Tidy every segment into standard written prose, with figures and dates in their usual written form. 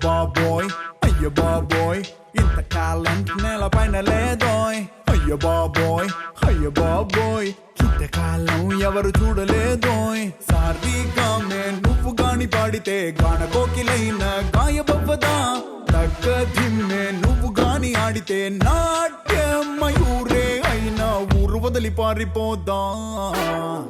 బాబోయ్ అయ్య బాబోయ్ ఇంత టాలెంట్ నేలపైన లేదోయ్ అయ్య బాబోయ్ ఇంతకాలం ఎవరు చూడలేదోయ్ సారీగామే నువ్వు గాని పాడితే గాన కోకిలైన గాయబవ్వదా తగ్గదిమ్మే నువ్వు గాని ఆడితే నాట్య మయూరే అయినా ఊరు వదిలి పారిపోదా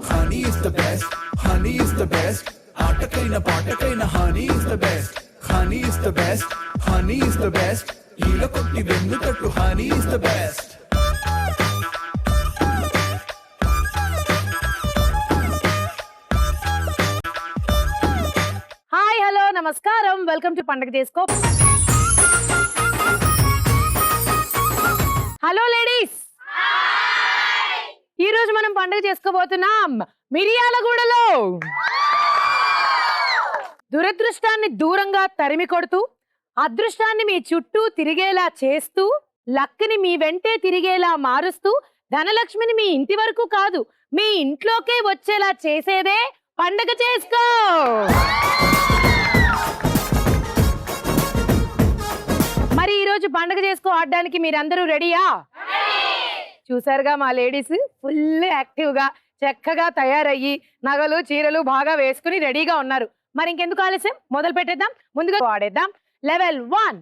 honey is the best honey is the best ఆటకైన పాటకైన honey is the best honey is the best honey is the best ఈల కొట్టి వెన్ను తట్టు honey is the best hi hello నమస్కారం welcome to Pandaga Chesuko. Hello ladies, ఈ రోజు మనం పండుగ చేసుకోబోతున్నాం మిరియాలగూడలో. దురదృష్టాన్ని దూరంగా తరిమి కొడుతూ అదృష్టాన్ని మీ చుట్టూ తిరిగేలా చేస్తూ లక్ని మీ వెంటే తిరిగేలా మారుస్తూ ధనలక్ష్మిని మీ ఇంటి వరకు కాదు మీ ఇంట్లోకే వచ్చేలా చేసేదే పండగ చేసుకో. మరి ఈ రోజు పండగ చేసుకో ఆడడానికి మీరందరూ రెడీయా? చూసారుగా మా లేడీస్ ఫుల్ యాక్టివ్ గా చక్కగా తయారయ్యి నగలు చీరలు బాగా వేసుకుని రెడీగా ఉన్నారు. మరి ఇంకెందుకు ఆలస్యం, మొదలు పెట్టేద్దాం. ముందుగా ఆడేద్దాం లెవెల్ 1.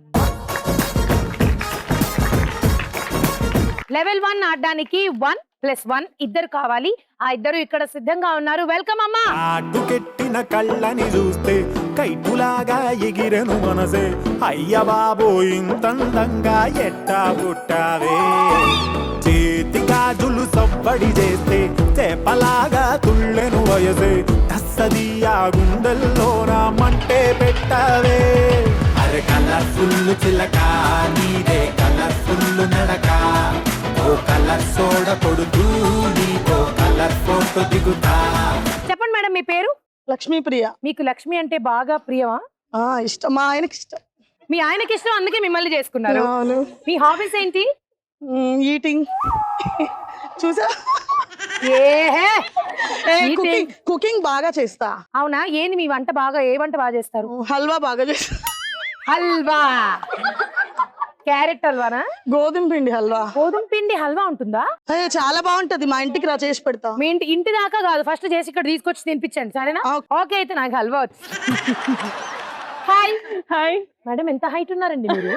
లెవెల్ 1 ఆడడానికి 1+1 ఇద్దరు కావాలి. ఆ ఇద్దరు ఇక్కడ సిద్ధంగా ఉన్నారు. వెల్కమ్ అమ్మా. అడ్డుకెట్టిన కళ్ళని చూస్తే కైటులాగా ఎగిరెను మనసే, అయ్య బాబో ఇంతందంగా ఎట్టా పుట్టావే. చేతి గాజులు సవ్వడి చేస్తే చేపలాగా తుళ్ళెను వయసే, తస్సదియా గుండెల్లో నా మంటే పెట్టావే. అరే కలర్ఫుల్ చిలక నీదే కలర్ఫుల్ నడక, ఓ కలర్ సోడ కొడుతూ నీతో కలర్ ఫోటో దిగుతా. చెప్పండి మేడం, మీ పేరు? లక్ష్మీప్రియ. మీకు లక్ష్మి అంటే బాగా ప్రియమా? ఇష్టం, మా ఆయనకి ఇష్టం. మీ ఆయనకి ఇష్టం, అందుకే మిమ్మల్ని చేసుకున్నారు. మీ హాబీస్ ఏంటి? ఈటింగ్. చూసా, కుకింగ్ బాగా చేస్తా. అవునా? ఏంది మీ వంట బాగా, ఏ వంట బాగా చేస్తారు? హల్వా బాగా చేస్తా. హల్వా, క్యారెట్ హల్వానా? గోధుమ పిండి హల్వా. గోధుమ పిండి హల్వా ఉంటుందా? చాలా బాగుంటది, మా ఇంటికి రా చేసి పెడతా. మీ ఇంటి దాకా కాదు, ఫస్ట్ చేసి ఇక్కడ తీసుకొచ్చి తినిపించండి, సరేనా? ఓకే, అయితే నాకు హల్వా వచ్చు. హాయ్ హాయ్ మేడం, ఎంత హైట్ ఉన్నారండి మీరు?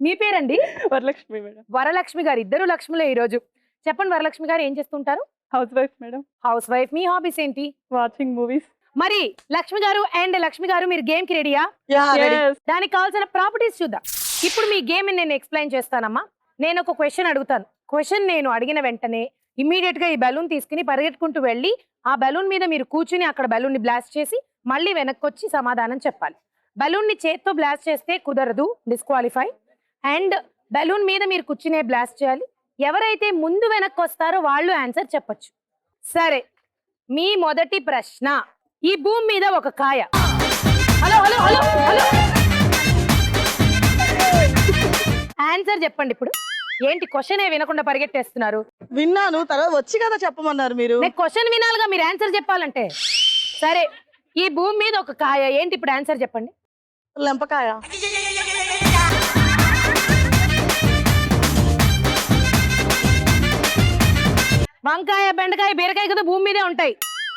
మీ పేరండి? వరలక్ష్మి మేడం. వరలక్ష్మి గారు, ఇద్దరు లక్ష్మిలే ఈ రోజు. చెప్పండి వరలక్ష్మి గారు, ఏం చేస్తుంటారు? Housewife madam. Housewife. మీ హాబీస్ ఏంటి? Watching movies. మరి లక్ష్మి గారు అండ్ లక్ష్మి గారు, మీరు గేమ్ కి రెడీయా? దానికి కావాల్సిన ప్రాపర్టీస్ చూద్దాం. ఇప్పుడు మీ గేమ్ నేను ఎక్స్ప్లెయిన్ చేస్తానమ్మా. నేను ఒక క్వశ్చన్ అడుగుతాను. క్వశ్చన్ నేను అడిగిన వెంటనే ఇమ్మీడియట్ గా ఈ బెలూన్ తీసుకుని పరిగెట్టుకుంటూ వెళ్ళి ఆ బెలూన్ మీద మీరు కూర్చుని అక్కడ బెలూన్ ని బ్లాస్ట్ చేసి మళ్ళీ వెనక్కి వచ్చి సమాధానం చెప్పాలి. బెలూన్ ని చేత్తో బ్లాస్ట్ చేస్తే కుదరదు, డిస్క్వాలిఫై. అండ్ బెలూన్ మీద మీరు కూర్చునే బ్లాస్ట్ చేయాలి. ఎవరైతే ముందు వెనక్కి వస్తారో వాళ్ళు ఆన్సర్ చెప్పొచ్చు. సరే, మీ మొదటి ప్రశ్న. ఈ భూమి మీద ఒక కాయ. Hello hello hello hello, answer చెప్పండి ఇప్పుడు. ఏంటి క్వశ్చన్ వినకుండా పరిగెట్టేస్తున్నారు? విన్నాను, తర్వాత వచ్చి కదా చెప్పమన్నారు మీరు. నేను క్వశ్చన్ వినాలిగా, మీరు ఆన్సర్ చెప్పాలంటే. సరే, ఈ భూమి మీద ఒక కాయ, ఏంటి ఇప్పుడు ఆన్సర్ చెప్పండి. లెంపకాయ. వంకాయ, బెండకాయ, బీరకాయ కదా భూమి మీదే ఉంటాయి.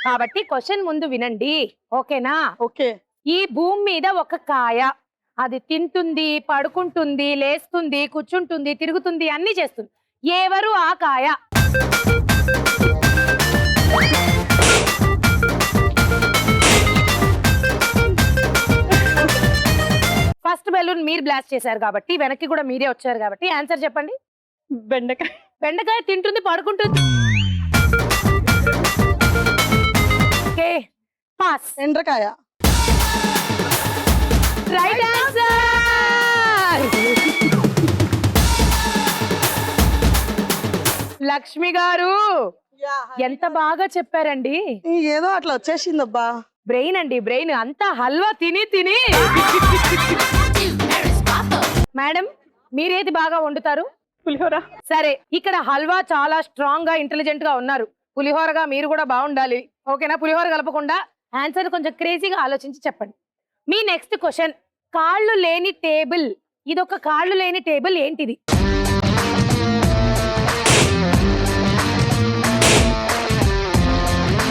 కాబట్టి క్వశ్చన్ ముందు వినండి, ఓకేనా? ఓకే. ఈ భూమి మీద ఒక కాయ, అది తింటుంది, పడుకుంటుంది, లేస్తుంది, కూర్చుంటుంది, తిరుగుతుంది, అన్ని చేస్తుంది. ఎవరు ఆ కాయ? ఫస్ట్ బెలూన్ మీరు బ్లాస్ట్ చేశారు కాబట్టి, వెనక్కి కూడా మీరే వచ్చారు కాబట్టి ఆన్సర్ చెప్పండి. బెండకాయ. బెండకాయ తింటుంది, పడుకుంటుంది. Okay, pass. ఎండ్రకాయ. Right answer. లక్ష్మి గారు ఎంత బాగా చెప్పారండి. ఏదో అట్లా వచ్చేసిందబ్బా. బ్రెయిన్ అండి, బ్రెయిన్. అంతా హల్వా తిని తిని. మేడం, మీరేది బాగా వండుతారు? పులిహోర. సరే, ఇక్కడ హల్వా చాలా స్ట్రాంగ్ గా ఇంటెలిజెంట్ గా ఉన్నారు. పులిహోరగా మీరు కూడా బాగుండాలి, ఓకేనా? పులిహోర కలపకుండా ఆన్సర్ కొంచెం క్రేజీగా ఆలోచించి చెప్పండి. మీ నెక్స్ట్ క్వశ్చన్. కాళ్ళు లేని టేబుల్. ఇదొక కాళ్ళు లేని టేబుల్, ఏంటిది?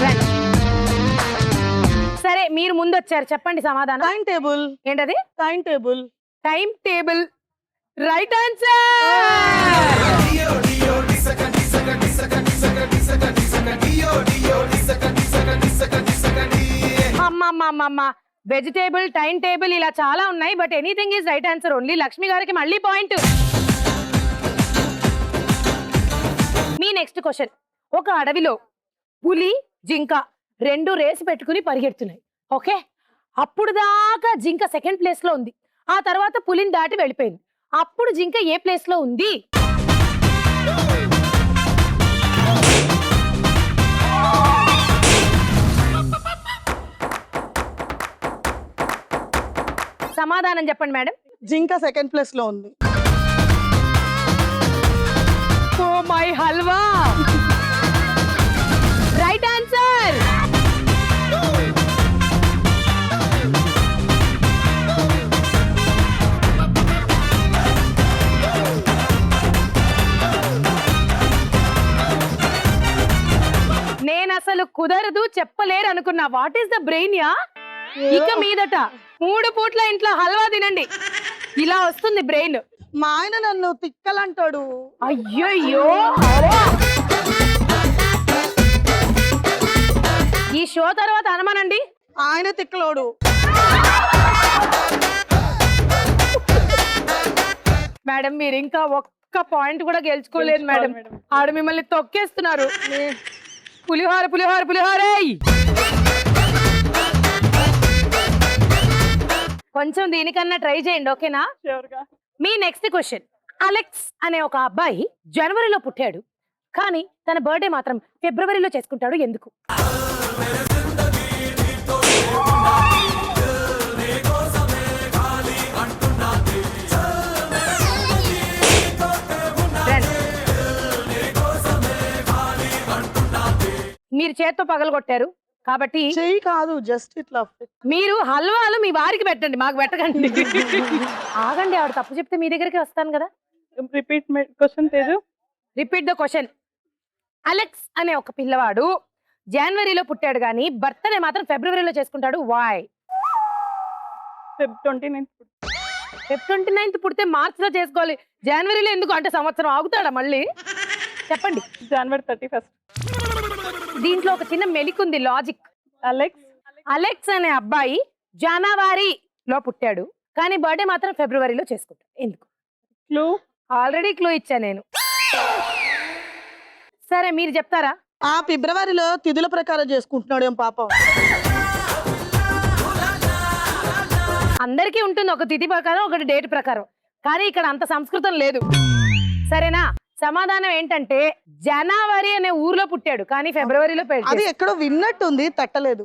రండి. సరే మీరు ముందు వచ్చారు, చెప్పండి సమాధానం. Timetable. ఏంటది? Timetable. Timetable. Right answer. అమ్మమ్మమ్మమ్మ, వెజిటేబుల్, టైం టేబుల్ ఇలా చాలా ఉన్నాయి, but anything is right answer only. Lakshmi గారికి మళ్ళీ పాయింట్. మీ నెక్స్ట్ క్వశ్చన్. ఒక అడవిలో పులి, జింక రెండు రేసు పెట్టుకుని పరిగెడుతున్నాయి. ఓకే, అప్పుడు దాకా జింక సెకండ్ ప్లేస్ లో ఉంది. ఆ తర్వాత పులిని దాటి వెళ్ళిపోయింది. అప్పుడు జింక ఏ ప్లేస్ లో ఉంది? సమాధానం చెప్పండి మేడం. జింక సెకండ్ ప్లేస్ లో ఉంది. Oh my halwa, right answer. నేను అసలు కుదరదు చెప్పలేరు అనుకున్నా. వాట్ ఈస్ ద బ్రెయిన్ యా? ఇక మీదట 3 పూట్ల ఇంట్లో హల్వా తినండి, ఇలా వస్తుంది బ్రెయిన్. మా ఆయన నన్ను తిక్కలంటాడు. అయ్యయ్యో, ఈ షో తర్వాత అనమానండి. ఆయన తిక్కలోడు. మేడం మీరు ఇంకా ఒక్క పాయింట్ కూడా గెలుచుకోలేదు మేడం. ఆడు మిమ్మల్ని తొక్కేస్తున్నారు. పులిహోర పులిహోర పులిహోర. కొంచెం దీనికన్నా ట్రై చేయండి, ఓకేనా? మీ నెక్స్ట్ క్వశ్చన్. అలెక్స్ అనే ఒక అబ్బాయి జనవరిలో పుట్టాడు, కానీ తన బర్త్డే మాత్రం ఫిబ్రవరిలో చేసుకుంటాడు, ఎందుకు? మీరు చేత్తో పగలగొట్టారు కాబట్టి చెయ్యి కాదు, జస్ట్ ఇట్లా. మీరు హల్వాలు మీ వారికి పెట్టండి, మాకు పెట్టకండి. ఆగండి, ఆవిడ తప్పు చెప్తే మీ దగ్గరికి వస్తాను కదా. Repeat question Teju. Repeat the question. Alex అనే ఒక పిల్లవాడు జనవరిలో పుట్టాడు, కానీ బర్త్డే మాత్రం ఫిబ్రవరిలో చేసుకుంటాడు. Why? Feb 29th. Feb 29th పుడితే మార్చ్ లో చేసుకోవాలి, జనవరిలో ఎందుకు? అంటే సంవత్సరం ఆగుతాడా మళ్ళీ? చెప్పండి. January 31st. దీంట్లో ఒక చిన్న మెలికుంది, లాజిక్. అలెక్స్ అనే అబ్బాయి జనవరిలో పుట్టాడు, కానీ బర్త్డే మాత్రం ఫిబ్రవరిలో చేసుకుంటాడు, ఎందుకు? క్లూ. ఆల్రెడీ క్లూ ఇచ్చా నేను. సరే మీరు చెప్తారా? ఆ ఫిబ్రవరిలో తిథుల ప్రకారం చేసుకుంటున్నాడు ఏం పాపం. అందరికీ ఉంటుంది ఒక తిథి ప్రకారం, ఒకటి డేట్ ప్రకారం, కానీ ఇక్కడ అంత సంస్కృతం లేదు. సరేనా? సమాధానం ఏంటంటే జనవరి అనే ఊర్లో పుట్టాడు, కానీ ఫిబ్రవరిలో అది పెళ్ళి. ఎక్కడో విన్నట్టుంది, తట్టలేదు.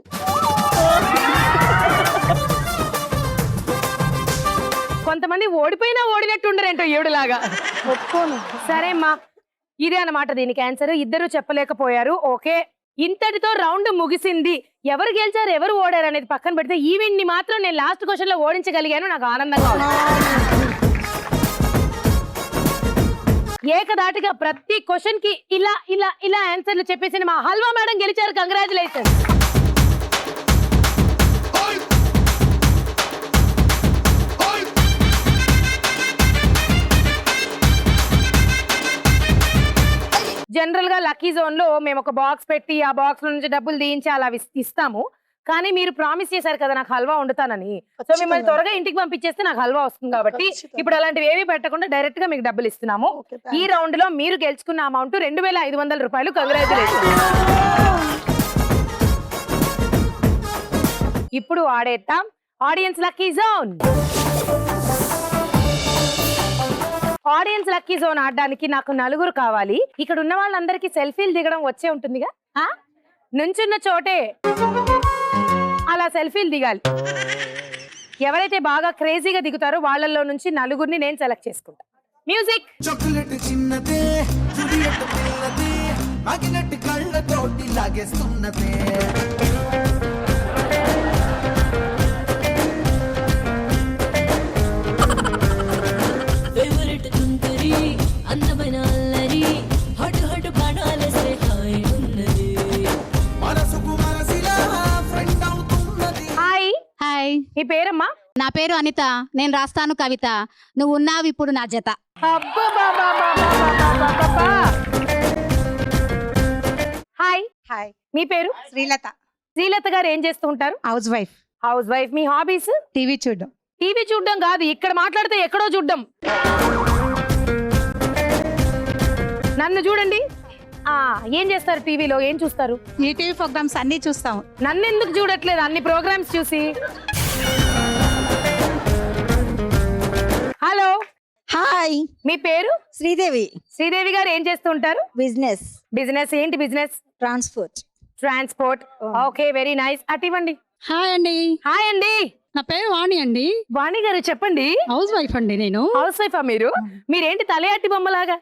కొంతమంది ఓడిపోయినా ఓడినట్టు ఉండరేంటో ఏడులాగా. ఒప్పుకోను. సరే అమ్మా, ఇదే అన్నమాట దీనికి ఆన్సర్. ఇద్దరు చెప్పలేకపోయారు. ఓకే, ఇంతటితో రౌండ్ ముగిసింది. ఎవరు గెలిచారు ఎవరు ఓడారు అనేది పక్కన పెడితే ఈవెంట్ ని మాత్రం నేను లాస్ట్ క్వశ్చన్ లో ఓడించగలిగాను, నాకు ఆనందంగా ఉంది. ఏకదాటిగా ప్రతి క్వశ్చన్ కి ఇలా ఇలా ఇలా ఆన్సర్లు చెప్పేసి మా హల్వా మేడం గెలిచారు. కంగ్రాచులేషన్స్. జనరల్ గా లక్కీ జోన్ లో మేము ఒక బాక్స్ పెట్టి ఆ బాక్స్ నుంచి డబ్బులు తీయించి అలా ఇస్తాము, కానీ మీరు ప్రామిస్ చేశారు కదా నాకు హల్వా వండుతానని. సో మిమ్మల్ని త్వరగా ఇంటికి పంపించేస్తే నాకు హల్వా వస్తుంది కాబట్టి ఇప్పుడు అలాంటివి ఏవి పెట్టకుండా డైరెక్ట్ గా మీకు డబ్బులు ఇస్తున్నాము. ఈ రౌండ్ లో మీరు గెలుచుకున్న అమౌంట్ 2500 రూపాయలు. కంగ్రాచులేషన్. ఇప్పుడు ఆడేద్దాం audience lucky zone. Audience lucky zone ఆడడానికి నాకు 4 కావాలి. ఇక్కడ ఉన్న వాళ్ళందరికీ సెల్ఫీలు దిగడం వచ్చే ఉంటుందిగా, నుంచున్న చోటే అలా సెల్ఫీలు దిగాలి. ఎవరైతే బాగా క్రేజీగా దిగుతారో వాళ్ళల్లో నుంచి 4 నేను సెలెక్ట్ చేసుకుంటా. మ్యూజిక్. చాక్లెట్ చిన్నదే, జూలియట్ పిల్లదే, మాగినట్టు కళ్ళతోటి లాగేస్తున్నదే. హాయ్, మీ పేరమ్మా? నా పేరు అనిత. నేను రాస్తాను కవిత. నువ్వు ఉన్నావు ఇప్పుడు నా జత. అబ్బబ్బబ్బబ్బబ్బబ్బబ్బబ్బా. హాయ్, హాయ్, మీ పేరు? శ్రీలత. శ్రీలత గారు ఏం చేస్తూ ఉంటారు? Housewife. Housewife. మీ హాబీస్? టీవీ చూడడం. టీవీ చూడడం కాదు, ఇక్కడ మాట్లాడితే ఎక్కడో చూడడం. నన్ను చూడండి. ఏం చేస్తారు టీవీలో? ఏం చూస్తారు? ఈటీవీ ప్రోగ్రామ్స్ అన్ని చూస్తాం. నన్ను ఎందుకు చూడట్లేదు అన్ని ప్రోగ్రామ్స్ చూసి? హలో, హాయ్, మీ పేరు? శ్రీదేవి. శ్రీదేవి గారు ఏం చేస్తూ ఉంటారు? బిజినెస్. బిజినెస్. ఏంటి business? Transport. Transport. Okay, very nice. అటు ఇవ్వండి. హాయ్ అండి, హాయ్ అండి. నా పేరు వాణి అండి. వాణి గారు చెప్పండి. హౌస్ వైఫ్ అండి నేను. హౌస్ వైఫా మీరు? మీరేంటి తలే అట్టి బొమ్మలాగా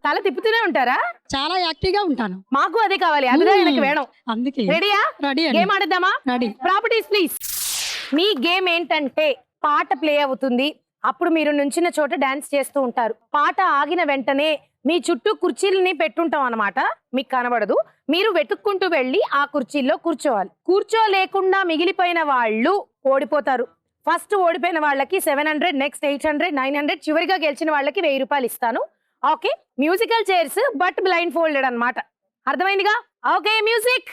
తల తిప్పుతూనే ఉంటారా? చాలా యాక్టివ్ గా ఉంటాను. మాకు అదే కావాలి, అదిగా எனக்கு వేణం. అందుకే రెడీయా? రెడీ అండి. గేమ్ ఆడదామా? రెడీ. Properties please. మీ గేమ్ ఏంటంటే పాట ప్లే అవుతుంది, అప్పుడు మీరు నుంచిన చోట డాన్స్ చేస్తూ ఉంటారు. పాట ఆగిన వెంటనే మీ చుట్టూ కుర్చీలని పెట్టుంటాం అన్నమాట. మీకు కనబడదు, మీరు వెతుక్కుంటూ వెళ్ళి ఆ కుర్చీల్లో కూర్చోవాలి. కూర్చోలేకుండా మిగిలిపోయిన వాళ్ళు ఓడిపోతారు. ఫస్ట్ ఓడిపోయిన వాళ్ళకి 700, నెక్స్ట్ 800, 900, చివరిగా గెలిచిన వాళ్ళకి 1000 రూపాయలు ఇస్తాను. Okay, musical chairs but blindfolded అన్నమాట. అర్థమైందిగా? Okay, music.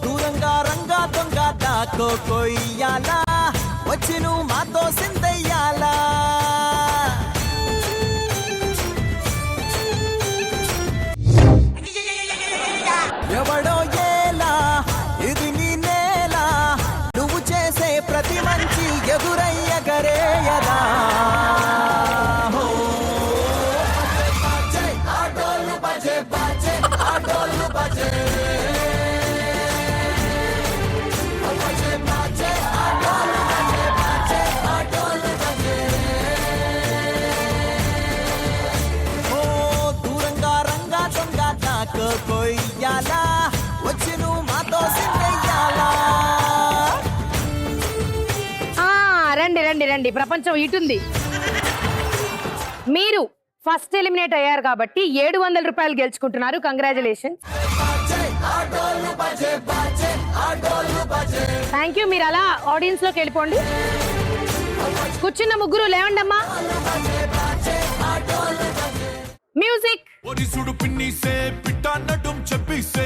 దూరంగా రంగా దొంగ దాకో కొయ్యాలా, వచ్చి నువ్వు మాతో సిందయ్యాలా. ఎవడో ఏలా ఇది నీ నేలా, నువ్వు చేసే ప్రతి మంచి ఎదురయ్యగరేయదా. ఆటోలు బజే బాజే, ఆటోలు బజే. కొయ్యాలా, వచ్చి నువ్వు మాతో సిందయ్యాలా. రండి రండి రండి, ప్రపంచం ఇటుంది. మీరు ఫస్ట్ ఎలిమినేట్ అయ్యారు కాబట్టి 700 రూపాయలు గెలుచుకుంటున్నారు. కంగ్రాచులేషన్స్. Thank you. మీరు అలా ఆడియన్స్ లోకి వెళ్ళిపోండి. కూర్చున్న ముగ్గురు లేవండి అమ్మా. మ్యూజిక్. ఒడిసుడు పిన్నిసే పిట్ట నడుం చెప్పిసే,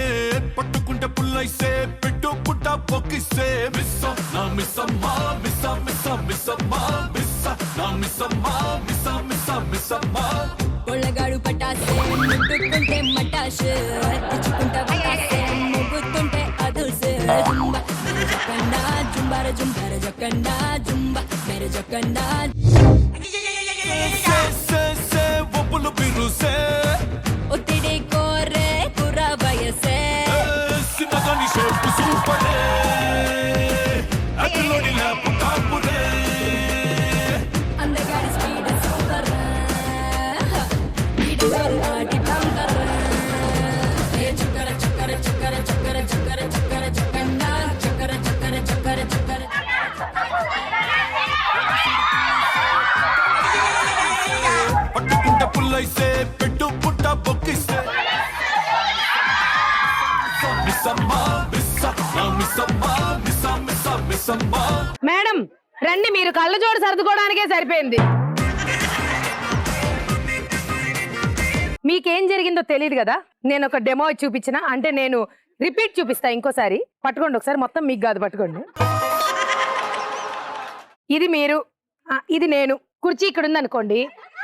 పట్టుకుంటే పుల్లైసే పెట్టు పుట్ట పొక్కిసే. మిస్స నా మిస్సమ్మా, మిస్స మిస్స మిస్సమ్మా, మిస్స నా మిస్సమ్మా, మిస్స మిస్స మిస్సమ్మా. కొళ్ళగాడు పటాసే, ముట్టుకుంటే మటాష్, తెచ్చుకుంటా పటాసే, ముగ్గుతుంటే అదుసే. జుంబ మెరే జకండా, జుంబార జుంబార జకండా, జుంబ మెరే జకండా. ఒప్పులు బిరుసే, ఒత్తిడి కోరే కుర్ర వయసే, సినగని షేప్ సూపరే, అట్లోని లేపు కాపురే. అందగాడి స్పీడ్ సూపర్, ఈడోరు నాటి బంకర్. ఏ చక్కర చక్కర చక్కర చక్కర చక్కర చక్కర చకండా, చక్కర చక్కర చక్కర చక్కర. పట్టుకుంటే పుల్లైసే పెట్టు పుట్ట పొక్కిసే. మేడం రండి, మీరు కళ్ళజోడు సర్దుకోవడానికే సరిపోయింది. మీకేం జరిగిందో తెలియదు కదా, నేను ఒక డెమో చూపించిన అంటే నేను రిపీట్ చూపిస్తా ఇంకోసారి. పట్టుకోండి ఒకసారి, మొత్తం మీకు కాదు, పట్టుకోండి. ఇది మీరు, ఇది నేను. కుర్చీ ఇక్కడ ఉంది అనుకోండి,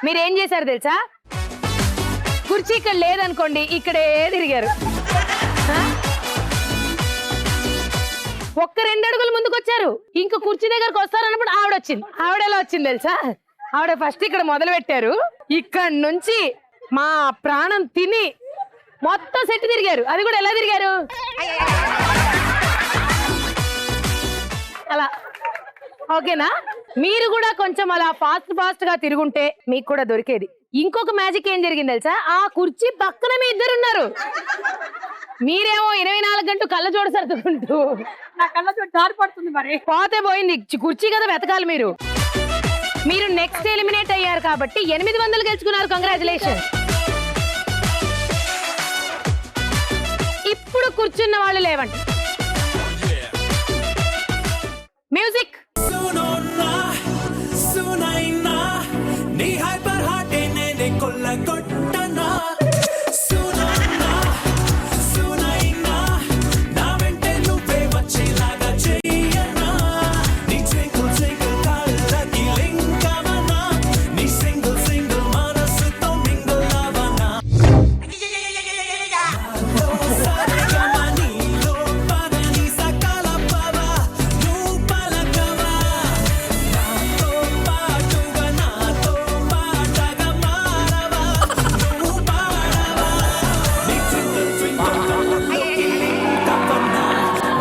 మీరు ఏం చేశారు తెలుసా? కుర్చీ ఇక్కడ లేదనుకోండి, ఇక్కడే తిరిగారు. ఒక్క 2 అడుగులు ముందుకు వచ్చారు, ఇంకో కుర్చీ దగ్గరకు వస్తారన్నప్పుడు ఆవిడ వచ్చింది. ఆవిడ ఎలా వచ్చింది తెలుసా? ఆవిడ ఫస్ట్ ఇక్కడ మొదలు పెట్టారు, ఇక్కడ నుంచి మా ప్రాణం తిని మొత్తం సెట్ తిరిగారు. అది కూడా ఎలా తిరిగారు? అలా. ఓకేనా? మీరు కూడా కొంచెం అలా ఫాస్ట్ గా తిరుగుంటే మీకు కూడా దొరికేది. ఇంకొక మ్యాజిక్ ఏం జరిగింది తెలుసా? ఆ కుర్చీ పక్కన మీ ఇద్దరున్నారు. మీరేమో 24 గంటలు కళ్ళ జోడు సర్దుకుంటూ నా కళ్ళ జారి పడుతుంది మరి. పోతే పోయింది, కుర్చీ కదా వెతకాలి మీరు. మీరు నెక్స్ట్ ఎలిమినేట్ అయ్యారు కాబట్టి 800 గెలుచుకున్నారు. కంగ్రాచులేషన్. ఇప్పుడు కూర్చున్న వాళ్ళు లేవండి. మ్యూజిక్. సునోన్నా సునైనా నీ హైపర్ హార్ట్ నేనే కొల్లగొట్టనా సునోన్నా సునైనా నా వెంటే నువ్వే వచ్చేలాగా చెయ్యనా నీ ట్వింకిల్ ట్వింకిల్ కళ్ళకి లింకమనా నీ సింగిల్ సింగిల్ మనసుతో మింగిల్ అవనా నీలో పదని సకల పవ నువ్వు పలకవా నాతో పాటుగా నాతో పాటగా మారవా నువ్వు పాడవా నీ ట్వింకిల్ ట్వింకిల్ కళ్ళకి లింకమనా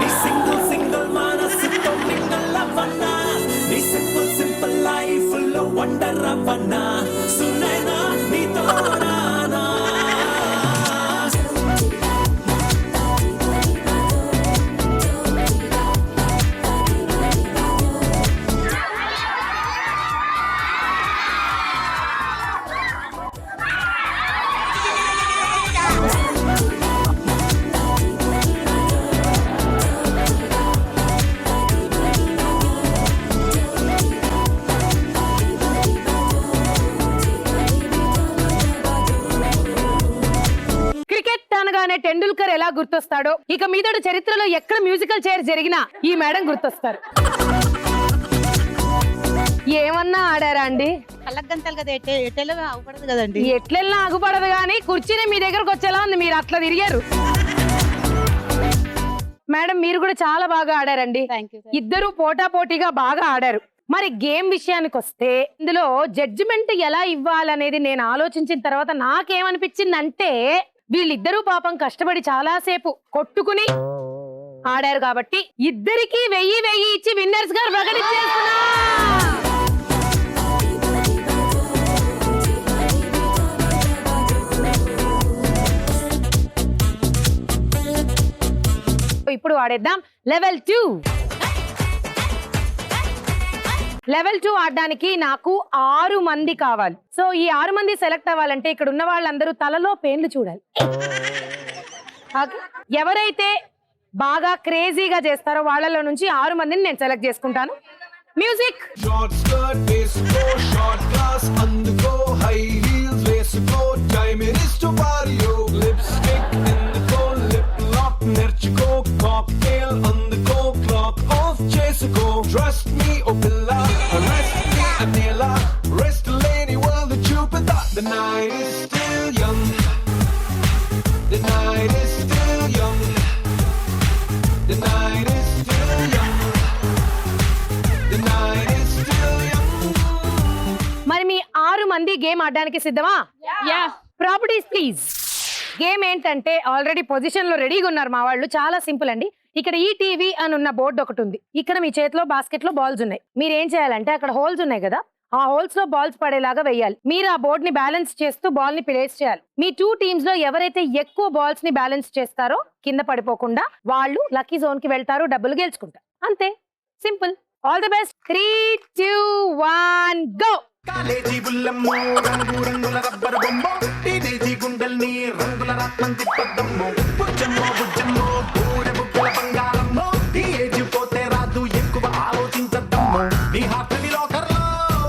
నీ సింగిల్ సింగిల్ మనసుతో మింగిల్ అవనా నీ సింపుల్ సింపుల్ లైఫ్ లో వండర్ అవనా సునైనా నీతో రానా క్రికెట్ అనగానే టెండూల్కర్ ఎలా గుర్తొస్తాడో, ఇక మీదట చరిత్రలో ఎక్కడ మ్యూజికల్ చైర్ జరిగినా ఈ మేడం గుర్తొస్తారు. ఏమన్నా ఆడారా అండి? కళ్ళగంతలు కదా ఎట్టెలో అవపడదు కదండి. ఎట్లెల్లా ఆగుపడదు కానీ కుర్చీని మీ దగ్గరకు వచ్చేలా ఉంది. మీరు అట్లా తిరిగారు. మేడం మీరు కూడా చాలా బాగా ఆడారండి. ఇద్దరు పోటాపోటీగా బాగా ఆడారు. మరి గేమ్ విషయానికి వస్తే ఇందులో జడ్జిమెంట్ ఎలా ఇవ్వాలనేది నేను ఆలోచించిన తర్వాత నాకేమనిపించిందంటే వీళ్ళిద్దరూ పాపం కష్టపడి చాలాసేపు కొట్టుకుని ఆడారు కాబట్టి ఇద్దరికి 1000 ఇచ్చి విన్నర్స్ గా ప్రకటించేస్తున్నా. ఇప్పుడు ఆడేద్దాం లెవెల్ 2. లెవెల్ 2 ఆడడానికి నాకు 6 మంది కావాలి. సో ఈ 6 మంది సెలెక్ట్ అవ్వాలంటే ఇక్కడ ఉన్న వాళ్ళందరూ తలలో పేర్లు చూడాలి. ఎవరైతే బాగా క్రేజీగా చేస్తారో వాళ్ళలో నుంచి 6 మందిని నేను సెలెక్ట్ చేసుకుంటాను. మ్యూజిక్. షార్ట్ స్కర్ట్ వేసుకో, షార్ట్ క్లాస్ అందుకో, హై హీల్స్ వేసుకో, టైం ఇస్ పారియో, లిప్స్టిక్ ఎందుకో, లిప్ లాక్ నేర్చుకో, కాక్టైల్ అందుకో, క్లాక్ ఆఫ్ చేసుకో, ట్రస్ట్ మీ ఓ పిల్ల, రెస్ట్ మీ అనేలా, రెస్ట్ లేని world చూపుతా. The night is still young, the night is still young, the night is still young, the night is still young. మరి మీ 6 మంది game ఆడడానికి సిద్ధమా? Properties please. గేమ్ ఏంటంటే already position లో రెడీగా ఉన్నారు మా వాళ్ళు. చాలా సింపుల్ అండి. ఇక్కడ ఈ టీవీ అని ఉన్న బోర్డు ఒకటి ఉంది. ఇక్కడ మీ చేతిలో బాస్కెట్ లో బాల్స్ ఉన్నాయి. మీరు ఏం చేయాలంటే అక్కడ హోల్స్ ఉన్నాయి కదా, ఆ హోల్స్ లో బాల్స్ పడేలాగా వేయాలి. మీరు ఆ బోర్డ్ ని బ్యాలెన్స్ చేస్తూ బాల్ ని ప్లేస్ చేయాలి. మీ 2 టీమ్స్ లో ఎవరైతే ఎక్కువ బాల్స్ ని బ్యాలెన్స్ చేస్తారో కింద పడిపోకుండా వాళ్ళు లక్కీ జోన్ కి వెళ్తారు, డబ్బులు గెలుచుకుంటారు. అంతే, simple. All the best. 3, 2, 1 go. College బుల్లమ్మో రంగు రంగుల రబ్బర్ బొమ్మో, టీనేజీ గుండెల్ని రంగుల రత్నం తిప్పద్దమ్మో, బుజ్జమ్మో బుజ్జమ్మో బూరె బుగ్గల బంగారమ్మో, ఈ ఏజ్ పోతే రాదు ఎక్కువ ఆలోచించద్దమ్మో, నీ హార్ట్ని లోకర్లో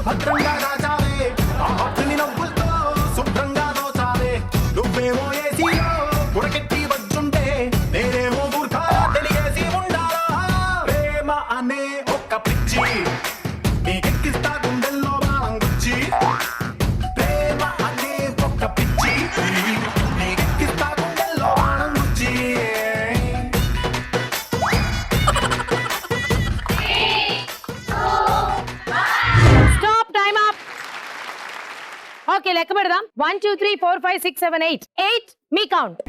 భద్రంగా దాచాలే, ఆ హార్ట్ని నవ్వులతో శుభ్రంగా దోచాలే, నువ్వేమో ఏసీలో ఉడకెట్టి వచ్చుంటే నేనేమో బూర్ఖా తెలిగేసి ఉండాలా, ప్రేమ అనే ఒక్క పిచ్చి నీకెక్కిస్తా గుండెల్లో బాణం గుచ్చి, ప్రేమ అనే ఒక్క పిచ్చి నీకెక్కిస్తా గుండెల్లో బాణం గుచ్చి. Stop, time up. ఓకే, లెక్క పెడదాం. 1 2 3 4 5 6 7 8 మీ కౌంట్.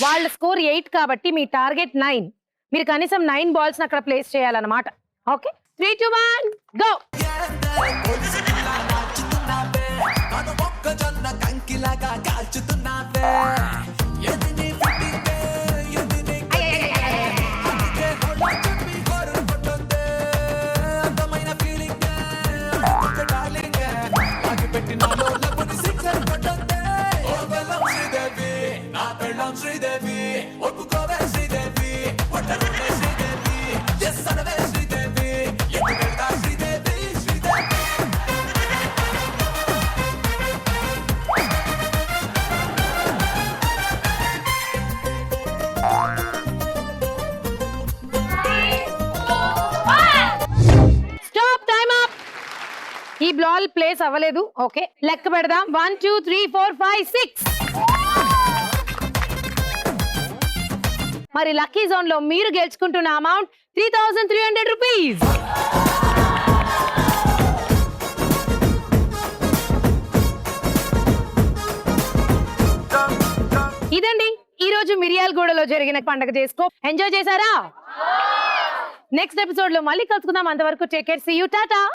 వాళ్ళ స్కోర్ 8 కాబట్టి మీ టార్గెట్ 9. మీరు కనీసం 9 బాల్స్ అక్కడ ప్లేస్ చేయాలన్నమాట. Okay, 3 2 1 go. మొక్కజొన్న కంకిలాగా కాల్చుతున్నావే కొట్టొద్దే ఎది నీ ఫిట్టింగే ఎది నీ అందుకే హోల్డ్ చెప్పి హోరు కొట్టొద్దే అందమైన ఫీలింగ్ డార్లింగ్ ఆగి పెట్టినాలో లబ్బుని సిక్సర్ కొట్టొద్దే ఓ బెల్లం శ్రీదేవి నా పెళ్ళం శ్రీదేవి ఒప్పుకోవే శ్రీదేవి ఒట్టరుండే శ్రీదేవి ఎస్ అనవే శ్రీదేవి ఎక్కడెళ్తా Sridevi Sridevi stop time up. ఈ బాల్ ప్లేస్ అవ్వలేదు. ఓకే లెక్క పెడదాం. 1 2 3 4 5 6. మరి లక్కీ జోన్ లో మీరు గెలుచుకుంటున్న అమౌంట్ 3300 రూపీస్. ఇదండి ఈ రోజు మిరియాలగూడలో జరిగిన పండగ చేసుకో. ఎంజాయ్ చేశారా? నెక్స్ట్ ఎపిసోడ్ లో మళ్ళీ కలుసుకుందాం. అంతవరకు take care. See you. Tata.